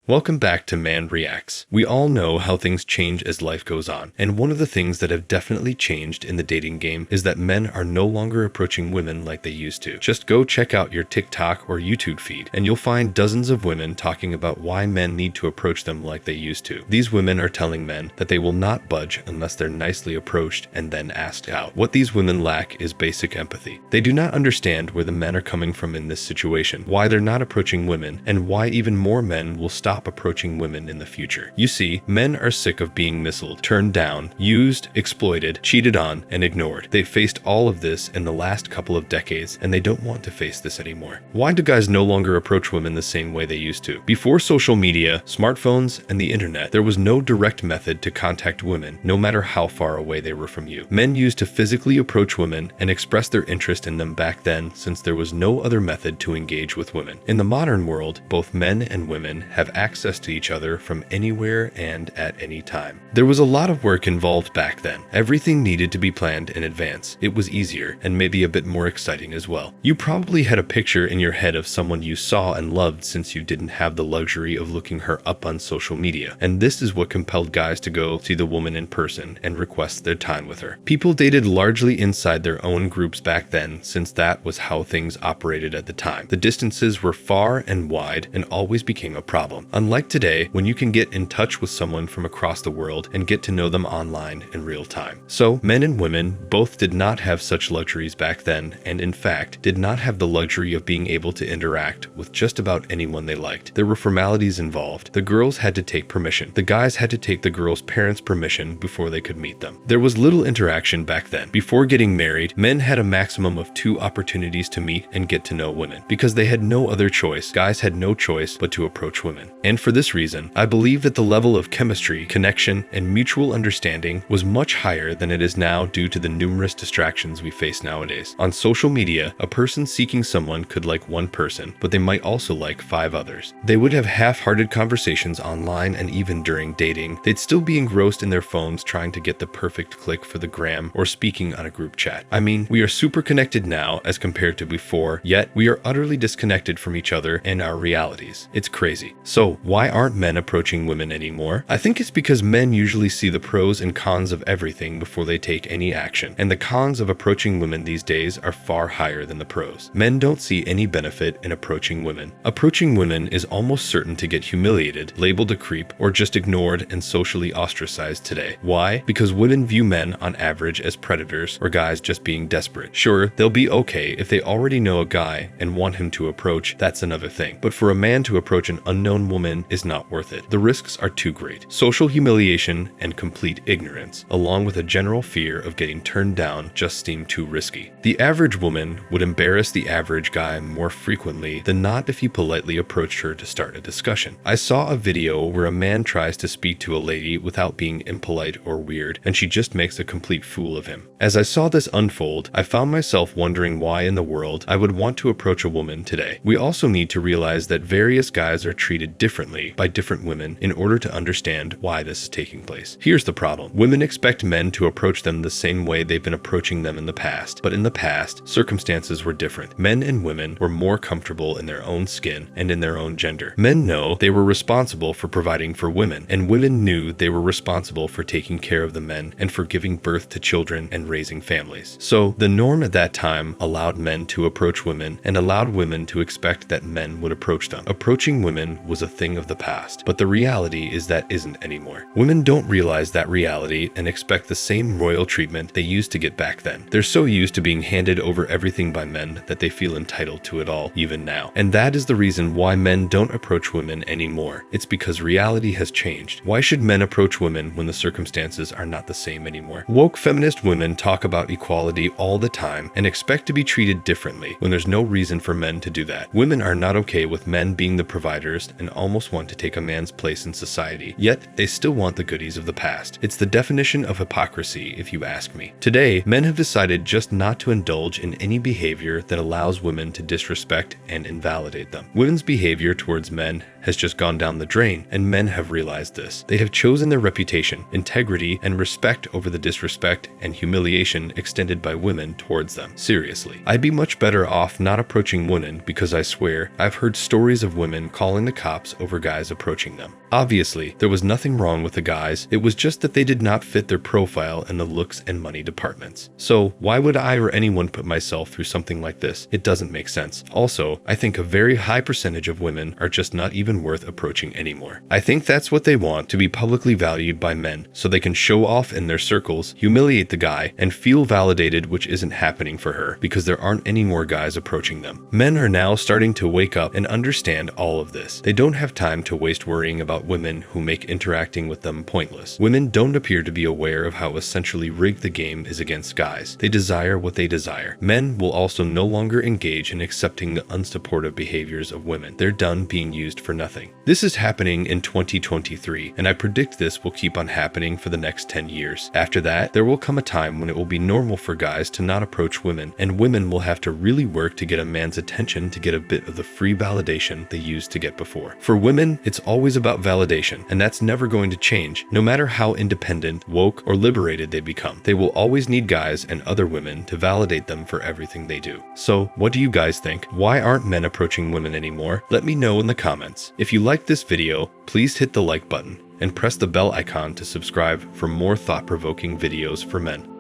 Welcome back to Man Reacts. We all know how things change as life goes on, and one of the things that have definitely changed in the dating game is that men are no longer approaching women like they used to. Just go check out your TikTok or YouTube feed, and you'll find dozens of women talking about why men need to approach them like they used to. These women are telling men that they will not budge unless they're nicely approached and then asked out. What these women lack is basic empathy. They do not understand where the men are coming from in this situation, why they're not approaching women, and why even more men will stop approaching women in the future. You see, men are sick of being missiled, turned down, used, exploited, cheated on, and ignored. They've faced all of this in the last couple of decades, and they don't want to face this anymore. Why do guys no longer approach women the same way they used to? Before social media, smartphones, and the internet, there was no direct method to contact women, no matter how far away they were from you. Men used to physically approach women and express their interest in them back then, since there was no other method to engage with women. In the modern world, both men and women have access to each other from anywhere and at any time. There was a lot of work involved back then. Everything needed to be planned in advance. It was easier and maybe a bit more exciting as well. You probably had a picture in your head of someone you saw and loved since you didn't have the luxury of looking her up on social media, and this is what compelled guys to go see the woman in person and request their time with her. People dated largely inside their own groups back then, since that was how things operated at the time. The distances were far and wide and always became a problem. Unlike today, when you can get in touch with someone from across the world and get to know them online in real time. So, men and women both did not have such luxuries back then, and in fact, did not have the luxury of being able to interact with just about anyone they liked. There were formalities involved. The girls had to take permission. The guys had to take the girls' parents' permission before they could meet them. There was little interaction back then. Before getting married, men had a maximum of 2 opportunities to meet and get to know women. Because they had no other choice, guys had no choice but to approach women. And for this reason, I believe that the level of chemistry, connection, and mutual understanding was much higher than it is now due to the numerous distractions we face nowadays. On social media, a person seeking someone could like one person, but they might also like 5 others. They would have half-hearted conversations online, and even during dating, they'd still be engrossed in their phones trying to get the perfect click for the gram or speaking on a group chat. I mean, we are super connected now as compared to before, yet we are utterly disconnected from each other and our realities. It's crazy. So, why aren't men approaching women anymore? I think it's because men usually see the pros and cons of everything before they take any action, and the cons of approaching women these days are far higher than the pros. Men don't see any benefit in approaching women. Approaching women is almost certain to get humiliated, labeled a creep, or just ignored and socially ostracized today. Why? Because women view men on average as predators or guys just being desperate. Sure, they'll be okay if they already know a guy and want him to approach, that's another thing. But for a man to approach an unknown woman is not worth it. The risks are too great. Social humiliation and complete ignorance, along with a general fear of getting turned down, just seem too risky. The average woman would embarrass the average guy more frequently than not if he politely approached her to start a discussion. I saw a video where a man tries to speak to a lady without being impolite or weird, and she just makes a complete fool of him. As I saw this unfold, I found myself wondering why in the world I would want to approach a woman today. We also need to realize that various guys are treated differently by different women in order to understand why this is taking place. Here's the problem. Women expect men to approach them the same way they've been approaching them in the past, but in the past, circumstances were different. Men and women were more comfortable in their own skin and in their own gender. Men know they were responsible for providing for women, and women knew they were responsible for taking care of the men and for giving birth to children and raising families. So, the norm at that time allowed men to approach women and allowed women to expect that men would approach them. Approaching women was a thing of the past, but the reality is that isn't anymore. Women don't realize that reality and expect the same royal treatment they used to get back then. They're so used to being handed over everything by men that they feel entitled to it all, even now. And that is the reason why men don't approach women anymore. It's because reality has changed. Why should men approach women when the circumstances are not the same anymore? Woke feminist women talk about equality all the time and expect to be treated differently when there's no reason for men to do that. Women are not okay with men being the providers and almost want to take a man's place in society, yet they still want the goodies of the past. It's the definition of hypocrisy, if you ask me. Today, men have decided just not to indulge in any behavior that allows women to disrespect and invalidate them. Women's behavior towards men has just gone down the drain, and men have realized this. They have chosen their reputation, integrity, and respect over the disrespect and humiliation extended by women towards them. Seriously, I'd be much better off not approaching women because I swear I've heard stories of women calling the cops over guys approaching them. Obviously, there was nothing wrong with the guys, it was just that they did not fit their profile in the looks and money departments. So why would I or anyone put myself through something like this? It doesn't make sense. Also, I think a very high percentage of women are just not even worth approaching anymore. I think that's what they want, to be publicly valued by men, so they can show off in their circles, humiliate the guy, and feel validated, which isn't happening for her because there aren't any more guys approaching them. Men are now starting to wake up and understand all of this. They don't have time to waste worrying about women who make interacting with them pointless. Women don't appear to be aware of how essentially rigged the game is against guys. They desire what they desire. Men will also no longer engage in accepting the unsupportive behaviors of women. They're done being used for nothing. This is happening in 2023, and I predict this will keep on happening for the next 10 years. After that, there will come a time when it will be normal for guys to not approach women, and women will have to really work to get a man's attention to get a bit of the free validation they used to get before. For women, it's always about validation, and that's never going to change, no matter how independent, woke, or liberated they become. They will always need guys and other women to validate them for everything they do. So, what do you guys think? Why aren't men approaching women anymore? Let me know in the comments. If you liked this video, please hit the like button and press the bell icon to subscribe for more thought-provoking videos for men.